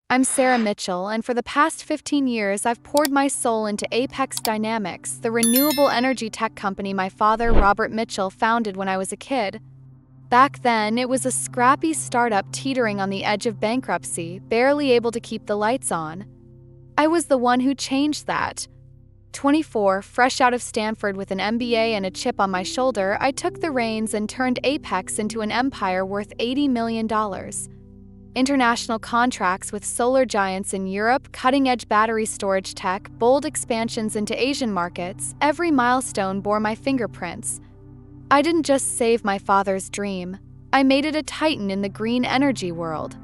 I'm Sarah Mitchell, and for the past 15 years, I've poured my soul into Apex Dynamics, the renewable energy tech company my father, Robert Mitchell, founded when I was a kid. Back then, it was a scrappy startup teetering on the edge of bankruptcy, barely able to keep the lights on. I was the one who changed that. 24, fresh out of Stanford with an MBA and a chip on my shoulder, I took the reins and turned Apex into an empire worth $80 million. International contracts with solar giants in Europe, cutting-edge battery storage tech, bold expansions into Asian markets, every milestone bore my fingerprints. I didn't just save my father's dream, I made it a titan in the green energy world.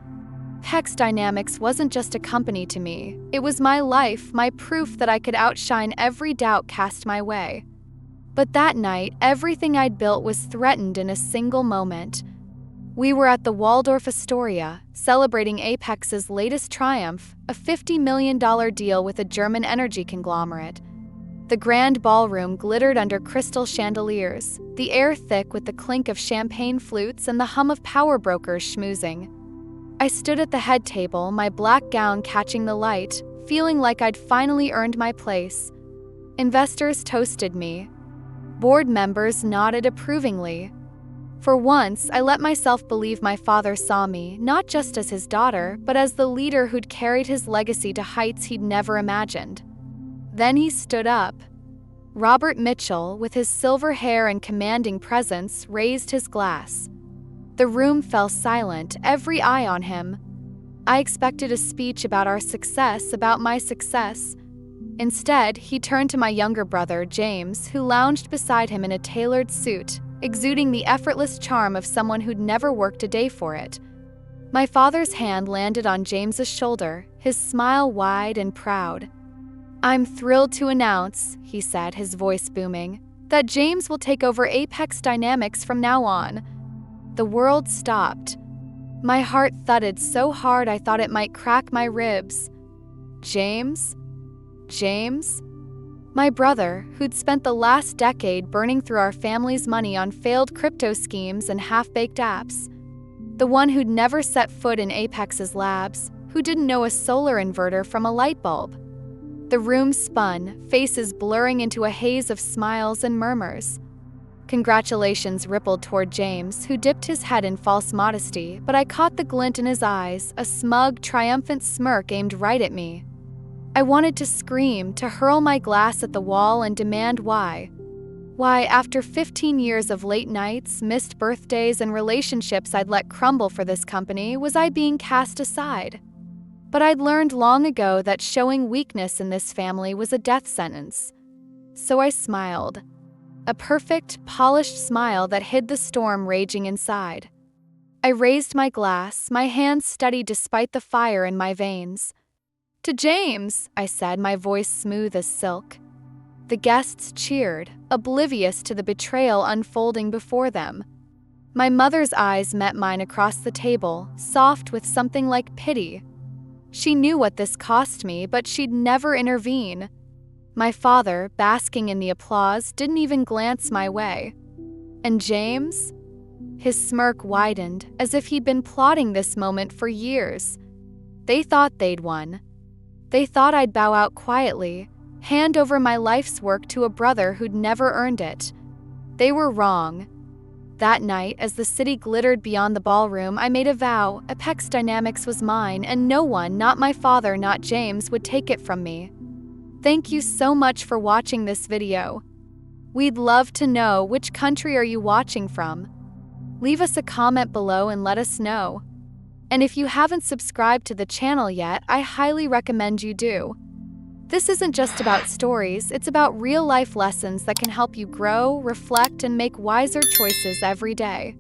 Apex Dynamics wasn't just a company to me, it was my life, my proof that I could outshine every doubt cast my way. But that night, everything I'd built was threatened in a single moment. We were at the Waldorf Astoria, celebrating Apex's latest triumph, a $50 million deal with a German energy conglomerate. The grand ballroom glittered under crystal chandeliers, the air thick with the clink of champagne flutes and the hum of power brokers schmoozing. I stood at the head table, my black gown catching the light, feeling like I'd finally earned my place. Investors toasted me. Board members nodded approvingly. For once, I let myself believe my father saw me, not just as his daughter, but as the leader who'd carried his legacy to heights he'd never imagined. Then he stood up. Robert Mitchell, with his silver hair and commanding presence, raised his glass. The room fell silent, every eye on him. I expected a speech about our success, about my success. Instead, he turned to my younger brother, James, who lounged beside him in a tailored suit, exuding the effortless charm of someone who'd never worked a day for it. My father's hand landed on James's shoulder, his smile wide and proud. "I'm thrilled to announce," he said, his voice booming, "that James will take over Apex Dynamics from now on." The world stopped. My heart thudded so hard I thought it might crack my ribs. James? James? My brother, who'd spent the last decade burning through our family's money on failed crypto schemes and half-baked apps. The one who'd never set foot in Apex's labs, who didn't know a solar inverter from a light bulb. The room spun, faces blurring into a haze of smiles and murmurs. Congratulations rippled toward James, who dipped his head in false modesty, but I caught the glint in his eyes, a smug, triumphant smirk aimed right at me. I wanted to scream, to hurl my glass at the wall and demand why. Why, after 15 years of late nights, missed birthdays, and relationships I'd let crumble for this company, was I being cast aside? But I'd learned long ago that showing weakness in this family was a death sentence. So I smiled. A perfect, polished smile that hid the storm raging inside. I raised my glass, my hands steady despite the fire in my veins. "To James," I said, my voice smooth as silk. The guests cheered, oblivious to the betrayal unfolding before them. My mother's eyes met mine across the table, soft with something like pity. She knew what this cost me, but she'd never intervene. My father, basking in the applause, didn't even glance my way. And James? His smirk widened, as if he'd been plotting this moment for years. They thought they'd won. They thought I'd bow out quietly, hand over my life's work to a brother who'd never earned it. They were wrong. That night, as the city glittered beyond the ballroom, I made a vow: Apex Dynamics was mine, and no one, not my father, not James, would take it from me. Thank you so much for watching this video. We'd love to know, which country are you watching from? Leave us a comment below and let us know. And if you haven't subscribed to the channel yet, I highly recommend you do. This isn't just about stories, it's about real-life lessons that can help you grow, reflect, and make wiser choices every day.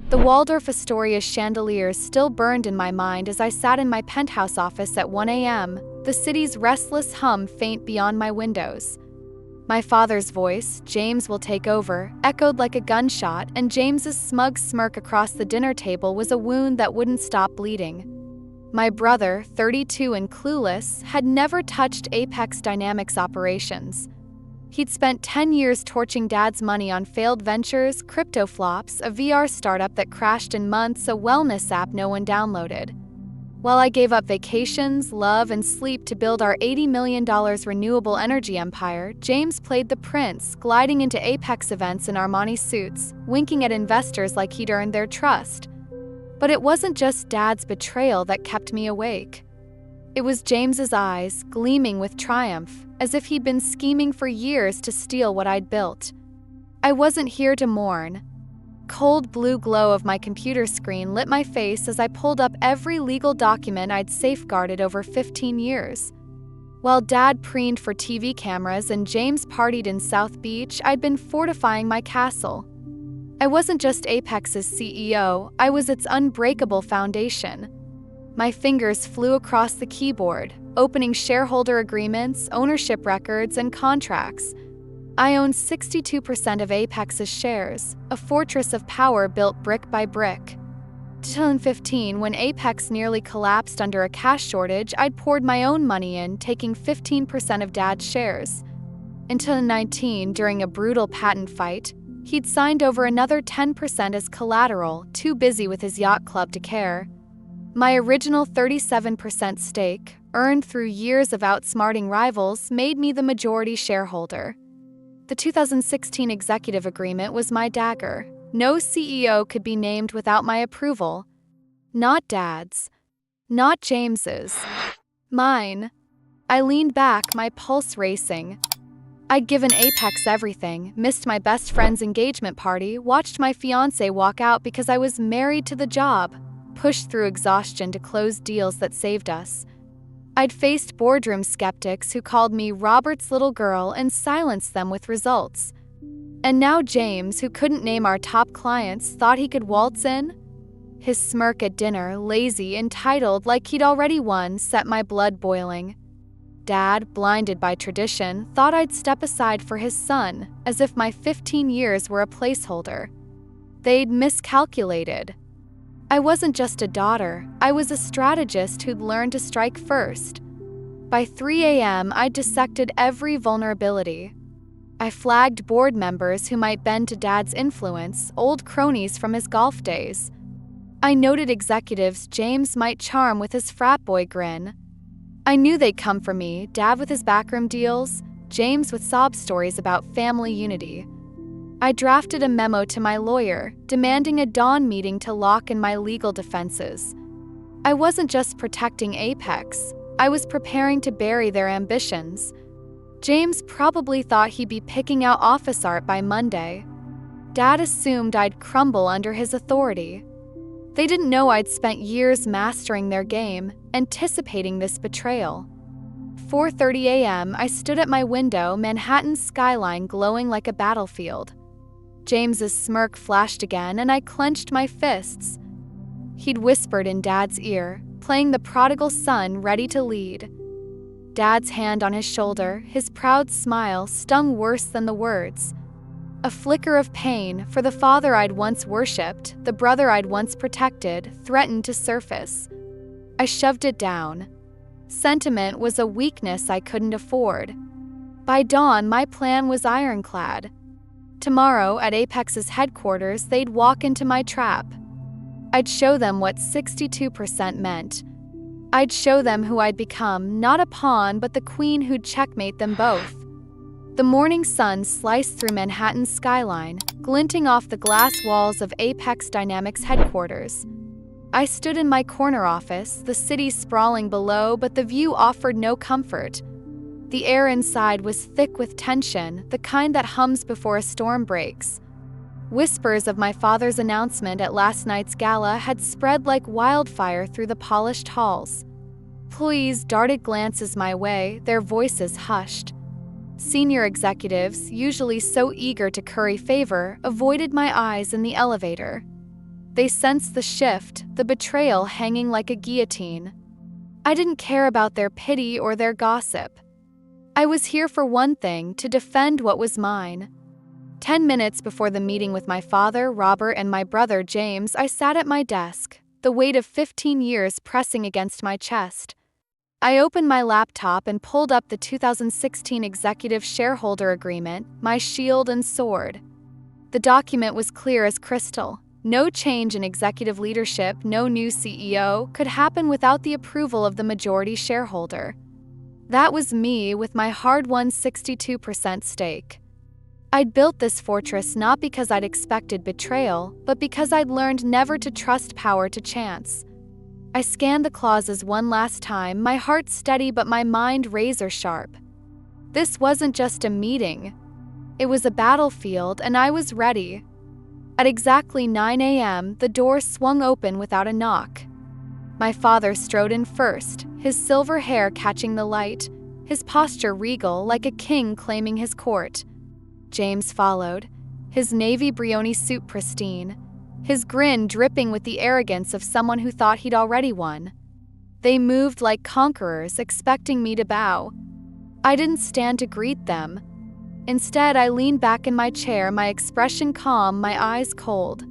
The Waldorf Astoria chandeliers still burned in my mind as I sat in my penthouse office at 1 a.m., the city's restless hum faint beyond my windows. My father's voice, "James will take over," echoed like a gunshot, and James's smug smirk across the dinner table was a wound that wouldn't stop bleeding. My brother, 32 and clueless, had never touched Apex Dynamics operations. He'd spent 10 years torching Dad's money on failed ventures, crypto flops, a VR startup that crashed in months, a wellness app no one downloaded. While I gave up vacations, love, and sleep to build our $80 million renewable energy empire, James played the prince, gliding into Apex events in Armani suits, winking at investors like he'd earned their trust. But it wasn't just Dad's betrayal that kept me awake. It was James's eyes, gleaming with triumph, as if he'd been scheming for years to steal what I'd built. I wasn't here to mourn. Cold blue glow of my computer screen lit my face as I pulled up every legal document I'd safeguarded over 15 years. While Dad preened for TV cameras and James partied in South Beach, I'd been fortifying my castle. I wasn't just Apex's CEO, I was its unbreakable foundation. My fingers flew across the keyboard, opening shareholder agreements, ownership records, and contracts. I owned 62% of Apex's shares, a fortress of power built brick by brick. 2015, when Apex nearly collapsed under a cash shortage, I'd poured my own money in, taking 15% of Dad's shares. In 2019, during a brutal patent fight, he'd signed over another 10% as collateral, too busy with his yacht club to care. My original 37% stake, earned through years of outsmarting rivals, made me the majority shareholder. The 2016 executive agreement was my dagger. No CEO could be named without my approval. Not Dad's. Not James's. Mine. I leaned back, my pulse racing. I'd given Apex everything, missed my best friend's engagement party, watched my fiancé walk out because I was married to the job, pushed through exhaustion to close deals that saved us. I'd faced boardroom skeptics who called me Robert's little girl and silenced them with results. And now James, who couldn't name our top clients, thought he could waltz in? His smirk at dinner, lazy, entitled, like he'd already won, set my blood boiling. Dad, blinded by tradition, thought I'd step aside for his son, as if my 15 years were a placeholder. They'd miscalculated. I wasn't just a daughter, I was a strategist who'd learned to strike first. By 3 a.m., I'd dissected every vulnerability. I flagged board members who might bend to Dad's influence, old cronies from his golf days. I noted executives James might charm with his frat boy grin. I knew they'd come for me, Dad with his backroom deals, James with sob stories about family unity. I drafted a memo to my lawyer, demanding a dawn meeting to lock in my legal defenses. I wasn't just protecting Apex, I was preparing to bury their ambitions. James probably thought he'd be picking out office art by Monday. Dad assumed I'd crumble under his authority. They didn't know I'd spent years mastering their game, anticipating this betrayal. 4:30 a.m., I stood at my window, Manhattan's skyline glowing like a battlefield. James's smirk flashed again, and I clenched my fists. He'd whispered in Dad's ear, playing the prodigal son ready to lead. Dad's hand on his shoulder, his proud smile stung worse than the words. A flicker of pain for the father I'd once worshipped, the brother I'd once protected, threatened to surface. I shoved it down. Sentiment was a weakness I couldn't afford. By dawn, my plan was ironclad. Tomorrow, at Apex's headquarters, they'd walk into my trap. I'd show them what 62% meant. I'd show them who I'd become, not a pawn, but the queen who'd checkmate them both. The morning sun sliced through Manhattan's skyline, glinting off the glass walls of Apex Dynamics headquarters. I stood in my corner office, the city sprawling below, but the view offered no comfort. The air inside was thick with tension, the kind that hums before a storm breaks. Whispers of my father's announcement at last night's gala had spread like wildfire through the polished halls. Employees darted glances my way, their voices hushed. Senior executives, usually so eager to curry favor, avoided my eyes in the elevator. They sensed the shift, the betrayal hanging like a guillotine. I didn't care about their pity or their gossip. I was here for one thing, to defend what was mine. 10 minutes before the meeting with my father, Robert, and my brother, James, I sat at my desk, the weight of 15 years pressing against my chest. I opened my laptop and pulled up the 2016 Executive Shareholder Agreement, my shield and sword. The document was clear as crystal. No change in executive leadership, no new CEO, could happen without the approval of the majority shareholder. That was me with my hard-won 62% stake. I'd built this fortress not because I'd expected betrayal, but because I'd learned never to trust power to chance. I scanned the clauses one last time, my heart steady but my mind razor-sharp. This wasn't just a meeting. It was a battlefield, and I was ready. At exactly 9 a.m., the door swung open without a knock. My father strode in first, his silver hair catching the light, his posture regal like a king claiming his court. James followed, his navy brioni suit pristine, his grin dripping with the arrogance of someone who thought he'd already won. They moved like conquerors, expecting me to bow. I didn't stand to greet them. Instead, I leaned back in my chair, my expression calm, my eyes cold.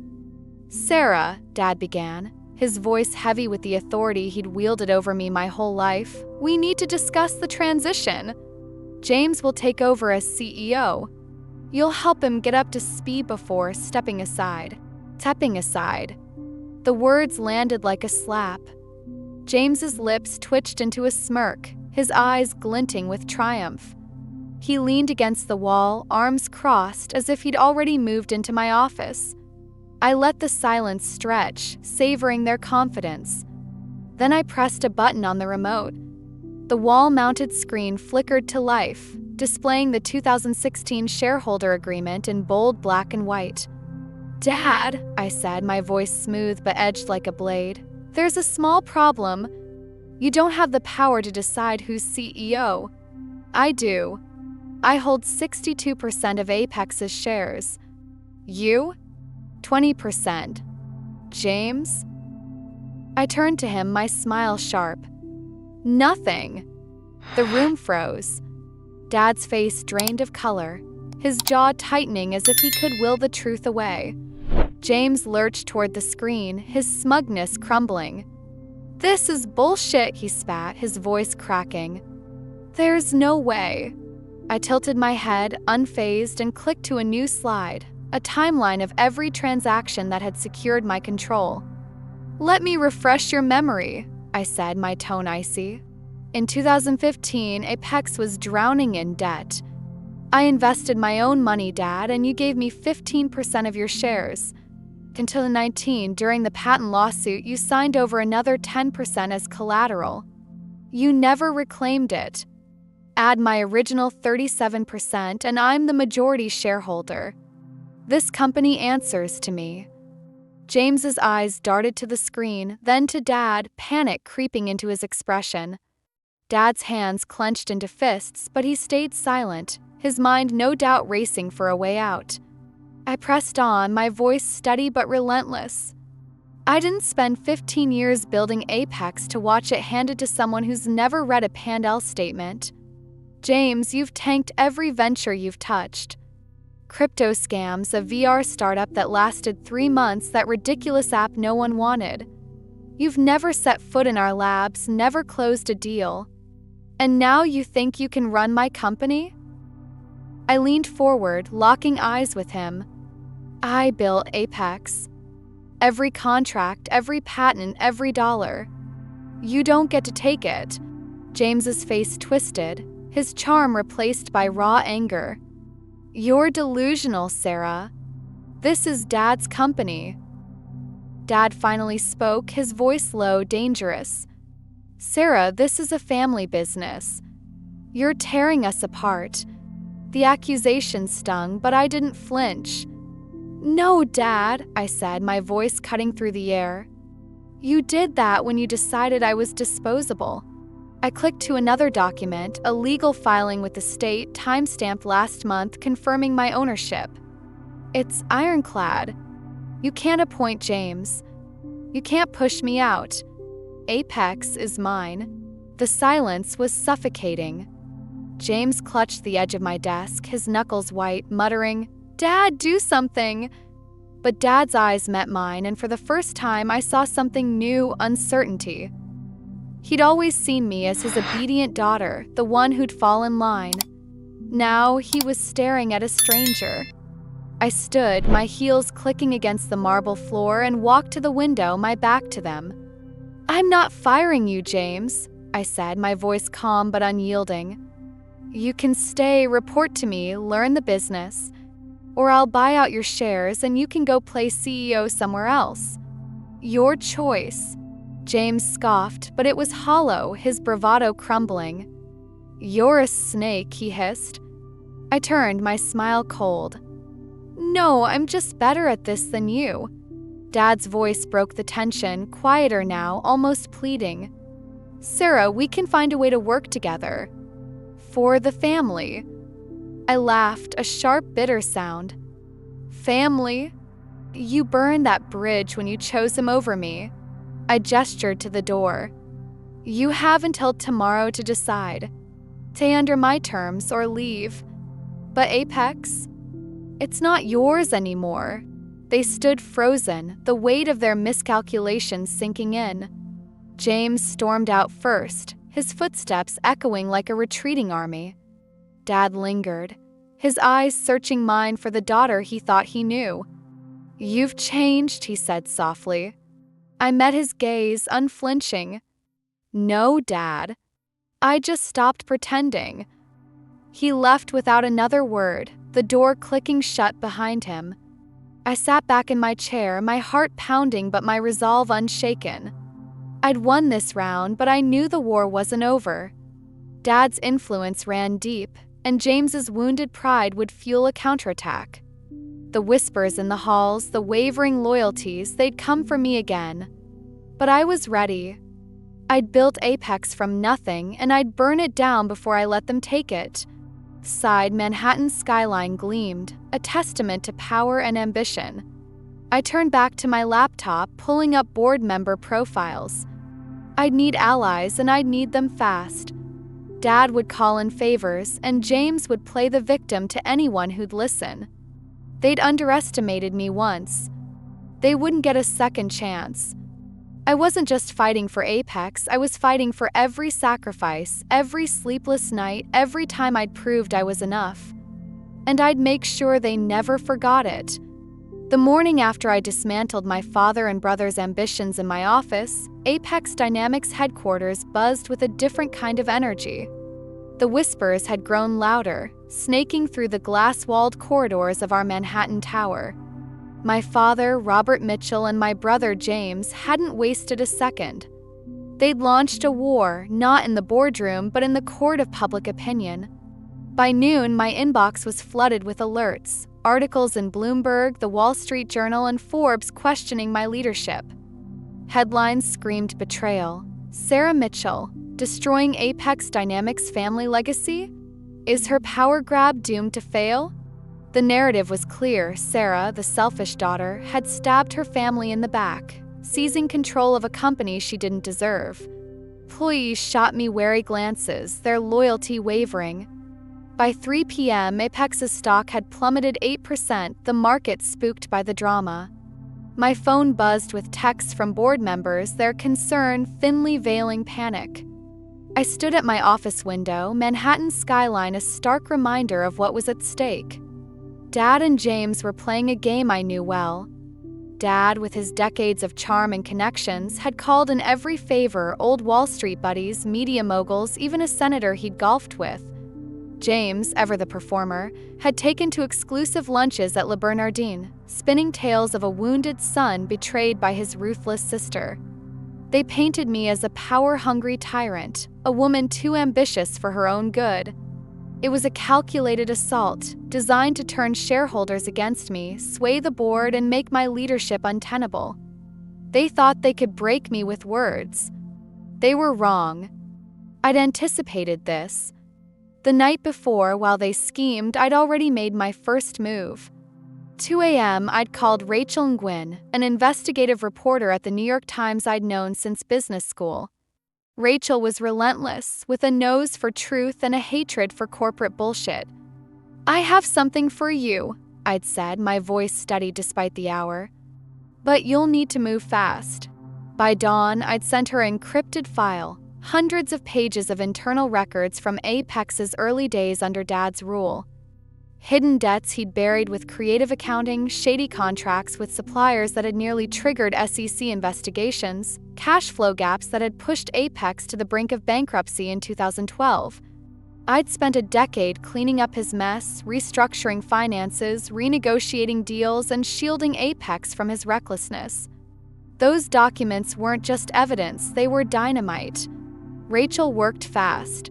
"Sarah," Dad began, his voice heavy with the authority he'd wielded over me my whole life, "we need to discuss the transition. James will take over as CEO. You'll help him get up to speed before stepping aside." The words landed like a slap. James's lips twitched into a smirk, his eyes glinting with triumph. He leaned against the wall, arms crossed, as if he'd already moved into my office. I let the silence stretch, savoring their confidence. Then I pressed a button on the remote. The wall-mounted screen flickered to life, displaying the 2016 shareholder agreement in bold black and white. "Dad," I said, my voice smooth but edged like a blade, "there's a small problem. You don't have the power to decide who's CEO. I do. I hold 62% of Apex's shares. You? 20%. James?" I turned to him, my smile sharp. "Nothing." The room froze. Dad's face drained of color, his jaw tightening as if he could will the truth away. James lurched toward the screen, his smugness crumbling. "This is bullshit," he spat, his voice cracking. "There's no way." I tilted my head, unfazed, and clicked to a new slide, a timeline of every transaction that had secured my control. "Let me refresh your memory," I said, my tone icy. In 2015, Apex was drowning in debt. I invested my own money, Dad, and you gave me 15% of your shares. In 2019, during the patent lawsuit, you signed over another 10% as collateral. You never reclaimed it. Add my original 37%, and I'm the majority shareholder. This company answers to me." James's eyes darted to the screen, then to Dad, panic creeping into his expression. Dad's hands clenched into fists, but he stayed silent, his mind no doubt racing for a way out. I pressed on, my voice steady but relentless. I didn't spend 15 years building Apex to watch it handed to someone who's never read a P&L statement. James, you've tanked every venture you've touched. Crypto scams, a VR startup that lasted 3 months, that ridiculous app no one wanted. You've never set foot in our labs, never closed a deal. And now you think you can run my company? I leaned forward, locking eyes with him. I built Apex. Every contract, every patent, every dollar. You don't get to take it. James's face twisted, his charm replaced by raw anger. You're delusional, Sarah. This is Dad's company. Dad finally spoke, his voice low, dangerous. Sarah, this is a family business. You're tearing us apart. The accusation stung, but I didn't flinch. No, Dad, I said, my voice cutting through the air. You did that when you decided I was disposable. I clicked to another document, a legal filing with the state, timestamped last month, confirming my ownership. It's ironclad. You can't appoint James. You can't push me out. Apex is mine. The silence was suffocating. James clutched the edge of my desk, his knuckles white, muttering, Dad, do something! But Dad's eyes met mine, and for the first time I saw something new, uncertainty. He'd always seen me as his obedient daughter, the one who'd fall in line. Now he was staring at a stranger. I stood, my heels clicking against the marble floor, and walked to the window, my back to them. "I'm not firing you, James," I said, my voice calm but unyielding. "You can stay, report to me, learn the business, or I'll buy out your shares and you can go play CEO somewhere else. Your choice." James scoffed, but it was hollow, his bravado crumbling. "You're a snake," he hissed. I turned, my smile cold. "No, I'm just better at this than you." Dad's voice broke the tension, quieter now, almost pleading. "Sarah, we can find a way to work together. For the family." I laughed, a sharp, bitter sound. "Family? You burned that bridge when you chose him over me." I gestured to the door. "You have until tomorrow to decide. Stay under my terms or leave. But Apex? It's not yours anymore." They stood frozen, the weight of their miscalculations sinking in. James stormed out first, his footsteps echoing like a retreating army. Dad lingered, his eyes searching mine for the daughter he thought he knew. "You've changed," he said softly. I met his gaze, unflinching. "No, Dad. I just stopped pretending." He left without another word, the door clicking shut behind him. I sat back in my chair, my heart pounding but my resolve unshaken. I'd won this round, but I knew the war wasn't over. Dad's influence ran deep, and James's wounded pride would fuel a counterattack. The whispers in the halls, the wavering loyalties, they'd come for me again. But I was ready. I'd built Apex from nothing, and I'd burn it down before I let them take it. Side Manhattan's skyline gleamed, a testament to power and ambition. I turned back to my laptop, pulling up board member profiles. I'd need allies, and I'd need them fast. Dad would call in favors, and James would play the victim to anyone who'd listen. They'd underestimated me once. They wouldn't get a second chance. I wasn't just fighting for Apex, I was fighting for every sacrifice, every sleepless night, every time I'd proved I was enough. And I'd make sure they never forgot it. The morning after I dismantled my father and brother's ambitions in my office, Apex Dynamics headquarters buzzed with a different kind of energy. The whispers had grown louder, snaking through the glass-walled corridors of our Manhattan tower. My father, Robert Mitchell, and my brother James hadn't wasted a second. They'd launched a war, not in the boardroom, but in the court of public opinion. By noon, my inbox was flooded with alerts, articles in Bloomberg, the Wall Street Journal, and Forbes questioning my leadership. Headlines screamed betrayal. Sarah Mitchell, destroying Apex Dynamics' family legacy? Is her power grab doomed to fail? The narrative was clear. Sarah, the selfish daughter, had stabbed her family in the back, seizing control of a company she didn't deserve. Employees shot me wary glances, their loyalty wavering. By 3 p.m., Apex's stock had plummeted 8%, the market spooked by the drama. My phone buzzed with texts from board members, their concern thinly veiling panic. I stood at my office window, Manhattan's skyline a stark reminder of what was at stake. Dad and James were playing a game I knew well. Dad, with his decades of charm and connections, had called in every favor, old Wall Street buddies, media moguls, even a senator he'd golfed with. James, ever the performer, had taken to exclusive lunches at Le Bernardin, spinning tales of a wounded son betrayed by his ruthless sister. They painted me as a power-hungry tyrant, a woman too ambitious for her own good. It was a calculated assault, designed to turn shareholders against me, sway the board, and make my leadership untenable. They thought they could break me with words. They were wrong. I'd anticipated this. The night before, while they schemed, I'd already made my first move. 2 a.m., I'd called Rachel Nguyen, an investigative reporter at the New York Times I'd known since business school. Rachel was relentless, with a nose for truth and a hatred for corporate bullshit. "I have something for you," I'd said, my voice steady despite the hour. "But you'll need to move fast." By dawn, I'd sent her an encrypted file, hundreds of pages of internal records from Apex's early days under Dad's rule. Hidden debts he'd buried with creative accounting, shady contracts with suppliers that had nearly triggered SEC investigations, cash flow gaps that had pushed Apex to the brink of bankruptcy in 2012. I'd spent a decade cleaning up his mess, restructuring finances, renegotiating deals, and shielding Apex from his recklessness. Those documents weren't just evidence, they were dynamite. Rachel worked fast.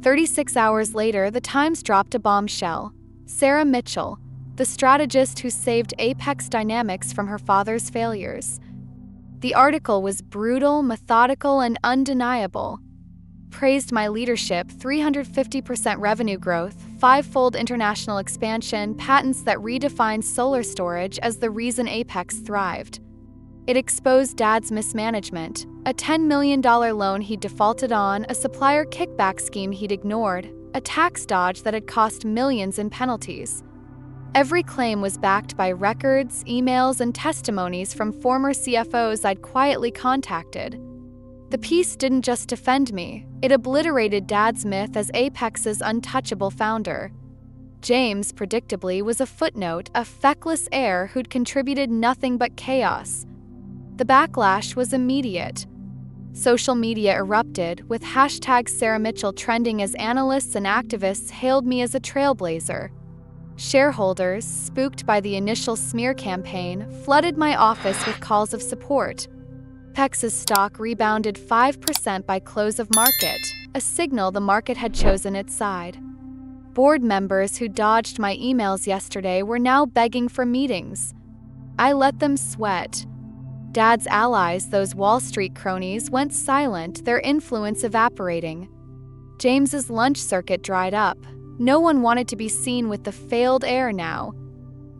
36 hours later, the Times dropped a bombshell. Sarah Mitchell, the strategist who saved Apex Dynamics from her father's failures. The article was brutal, methodical, and undeniable. Praised my leadership, 350% revenue growth, 5-fold international expansion, patents that redefined solar storage as the reason Apex thrived. It exposed Dad's mismanagement, a $10 million loan he'd defaulted on, a supplier kickback scheme he'd ignored, a tax dodge that had cost millions in penalties. Every claim was backed by records, emails, and testimonies from former CFOs I'd quietly contacted. The piece didn't just defend me, it obliterated Dad's myth as Apex's untouchable founder. James, predictably, was a footnote, a feckless heir who'd contributed nothing but chaos. The backlash was immediate. Social media erupted, with hashtag Sarah Mitchell trending as analysts and activists hailed me as a trailblazer. Shareholders, spooked by the initial smear campaign, flooded my office with calls of support. Apex's stock rebounded 5% by close of market, a signal the market had chosen its side. Board members who dodged my emails yesterday were now begging for meetings. I let them sweat. Dad's allies, those Wall Street cronies, went silent, their influence evaporating. James's lunch circuit dried up. No one wanted to be seen with the failed heir now.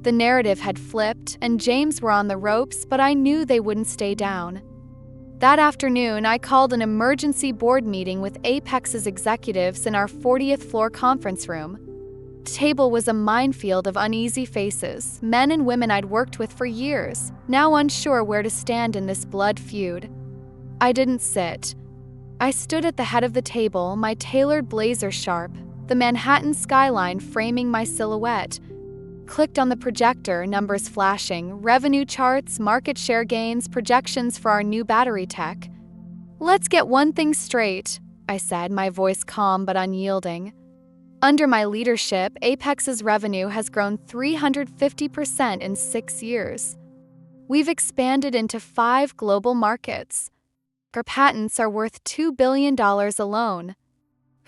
The narrative had flipped, and James were on the ropes, but I knew they wouldn't stay down. That afternoon, I called an emergency board meeting with Apex's executives in our 40th floor conference room. The table was a minefield of uneasy faces, men and women I'd worked with for years, now unsure where to stand in this blood feud. I didn't sit. I stood at the head of the table, my tailored blazer sharp, the Manhattan skyline framing my silhouette. Clicked on the projector, numbers flashing, revenue charts, market share gains, projections for our new battery tech. "Let's get one thing straight," I said, my voice calm but unyielding. Under my leadership, Apex's revenue has grown 350% in 6 years. We've expanded into 5 global markets. Our patents are worth $2 billion alone.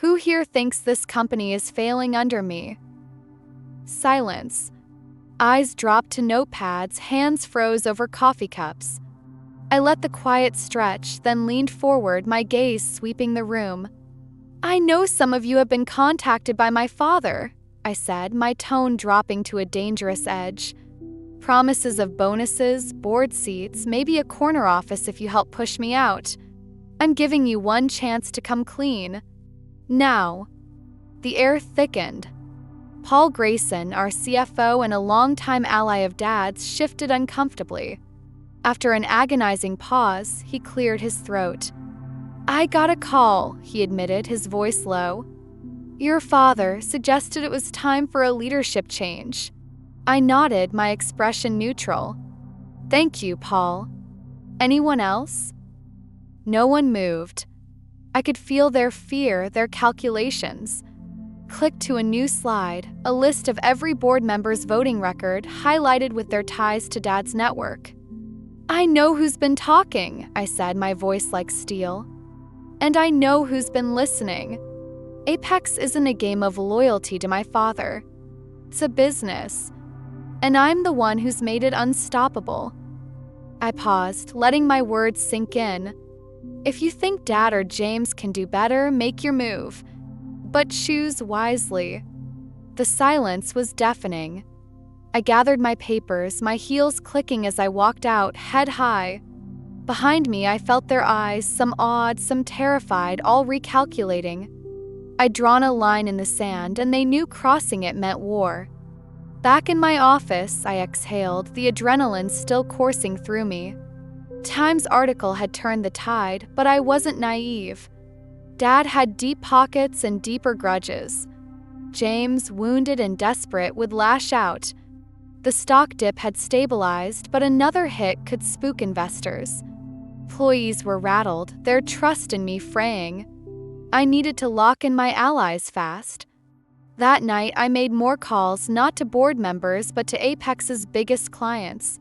Who here thinks this company is failing under me? Silence. Eyes dropped to notepads, hands froze over coffee cups. I let the quiet stretch, then leaned forward, my gaze sweeping the room. "I know some of you have been contacted by my father," I said, my tone dropping to a dangerous edge. "Promises of bonuses, board seats, maybe a corner office if you help push me out. I'm giving you one chance to come clean. Now." The air thickened. Paul Grayson, our CFO and a longtime ally of Dad's, shifted uncomfortably. After an agonizing pause, he cleared his throat. "I got a call," he admitted, his voice low. "Your father suggested it was time for a leadership change." I nodded, my expression neutral. "Thank you, Paul. Anyone else?" No one moved. I could feel their fear, their calculations. Clicked to a new slide, a list of every board member's voting record, highlighted with their ties to Dad's network. "I know who's been talking," I said, my voice like steel. "And I know who's been listening. Apex isn't a game of loyalty to my father. It's a business. And I'm the one who's made it unstoppable." I paused, letting my words sink in. "If you think Dad or James can do better, make your move. But choose wisely." The silence was deafening. I gathered my papers, my heels clicking as I walked out, head high. Behind me, I felt their eyes, some awed, some terrified, all recalculating. I'd drawn a line in the sand, and they knew crossing it meant war. Back in my office, I exhaled, the adrenaline still coursing through me. Times article had turned the tide, but I wasn't naive. Dad had deep pockets and deeper grudges. James, wounded and desperate, would lash out. The stock dip had stabilized, but another hit could spook investors. Employees were rattled, their trust in me fraying. I needed to lock in my allies fast. That night, I made more calls, not to board members, but to Apex's biggest clients.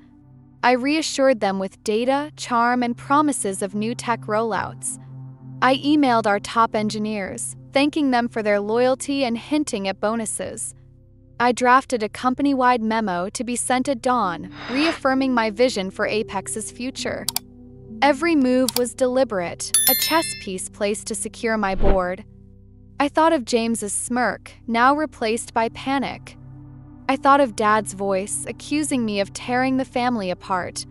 I reassured them with data, charm, and promises of new tech rollouts. I emailed our top engineers, thanking them for their loyalty and hinting at bonuses. I drafted a company-wide memo to be sent at dawn, reaffirming my vision for Apex's future. Every move was deliberate, a chess piece placed to secure my board. I thought of James's smirk, now replaced by panic. I thought of Dad's voice, accusing me of tearing the family apart.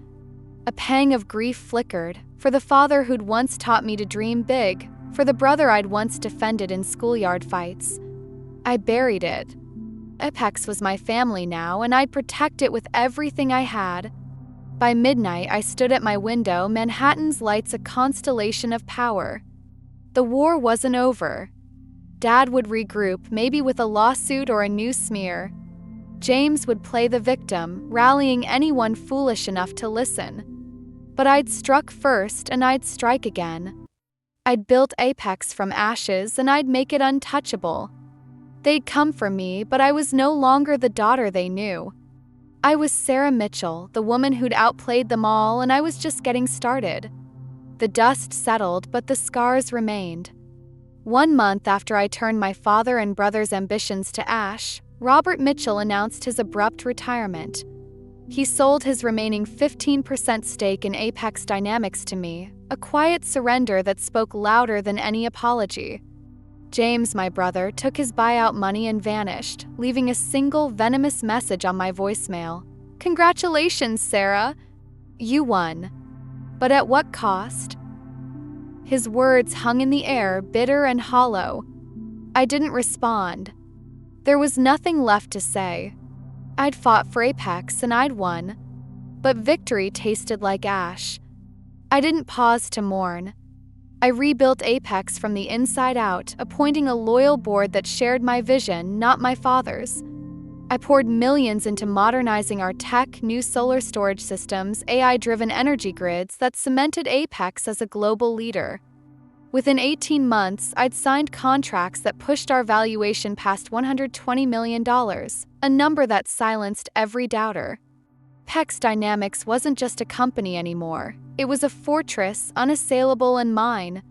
A pang of grief flickered, for the father who'd once taught me to dream big, for the brother I'd once defended in schoolyard fights. I buried it. Apex was my family now, and I'd protect it with everything I had. By midnight, I stood at my window, Manhattan's lights a constellation of power. The war wasn't over. Dad would regroup, maybe with a lawsuit or a new smear. James would play the victim, rallying anyone foolish enough to listen. But I'd struck first, and I'd strike again. I'd built Apex from ashes, and I'd make it untouchable. They'd come for me, but I was no longer the daughter they knew. I was Sarah Mitchell, the woman who'd outplayed them all, and I was just getting started. The dust settled, but the scars remained. 1 month after I turned my father and brother's ambitions to ash, Robert Mitchell announced his abrupt retirement. He sold his remaining 15% stake in Apex Dynamics to me, a quiet surrender that spoke louder than any apology. James, my brother, took his buyout money and vanished, leaving a single venomous message on my voicemail. "Congratulations, Sarah! You won. But at what cost?" His words hung in the air, bitter and hollow. I didn't respond. There was nothing left to say. I'd fought for Apex and I'd won. But victory tasted like ash. I didn't pause to mourn. I rebuilt Apex from the inside out, appointing a loyal board that shared my vision, not my father's. I poured millions into modernizing our tech, new solar storage systems, AI-driven energy grids that cemented Apex as a global leader. Within 18 months, I'd signed contracts that pushed our valuation past $120 million, a number that silenced every doubter. Apex Dynamics wasn't just a company anymore. It was a fortress, unassailable and mine.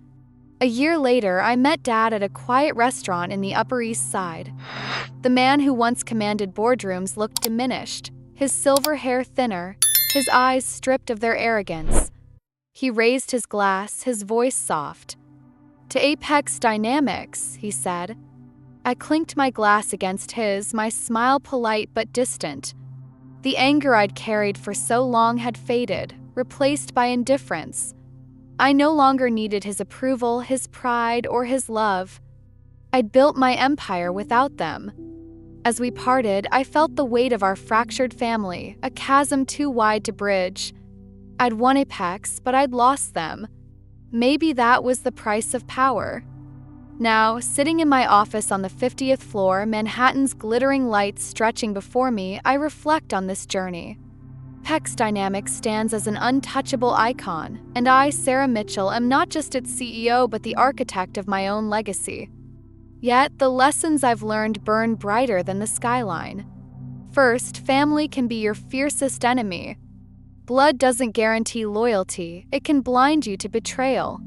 A year later, I met Dad at a quiet restaurant in the Upper East Side. The man who once commanded boardrooms looked diminished, his silver hair thinner, his eyes stripped of their arrogance. He raised his glass, his voice soft. "To Apex Dynamics," he said. I clinked my glass against his, my smile polite but distant. The anger I'd carried for so long had faded, replaced by indifference. I no longer needed his approval, his pride, or his love. I'd built my empire without them. As we parted, I felt the weight of our fractured family, a chasm too wide to bridge. I'd won Apex, but I'd lost them. Maybe that was the price of power. Now, sitting in my office on the 50th floor, Manhattan's glittering lights stretching before me, I reflect on this journey. Apex Dynamics stands as an untouchable icon, and I, Sarah Mitchell, am not just its CEO but the architect of my own legacy. Yet, the lessons I've learned burn brighter than the skyline. First, family can be your fiercest enemy. Blood doesn't guarantee loyalty, it can blind you to betrayal.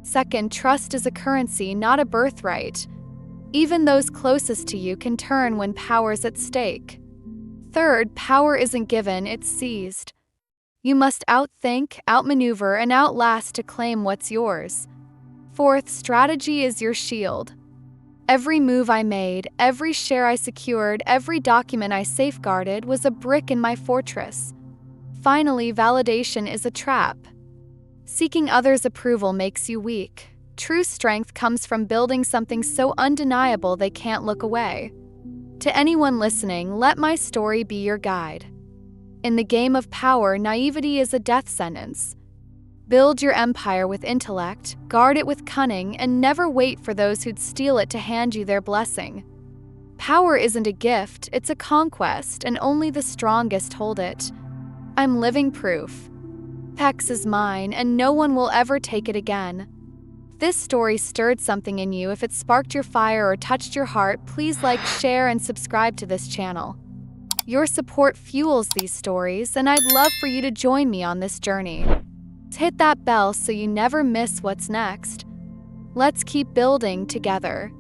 Second, trust is a currency, not a birthright. Even those closest to you can turn when power's at stake. Third, power isn't given, it's seized. You must outthink, outmaneuver, and outlast to claim what's yours. Fourth, strategy is your shield. Every move I made, every share I secured, every document I safeguarded was a brick in my fortress. Finally, validation is a trap. Seeking others' approval makes you weak. True strength comes from building something so undeniable they can't look away. To anyone listening, let my story be your guide. In the game of power, naivety is a death sentence. Build your empire with intellect, guard it with cunning, and never wait for those who'd steal it to hand you their blessing. Power isn't a gift, it's a conquest, and only the strongest hold it. I'm living proof. Apex is mine, and no one will ever take it again. If this story stirred something in you, if it sparked your fire or touched your heart, please like, share, and subscribe to this channel. Your support fuels these stories, and I'd love for you to join me on this journey. Hit that bell so you never miss what's next. Let's keep building together.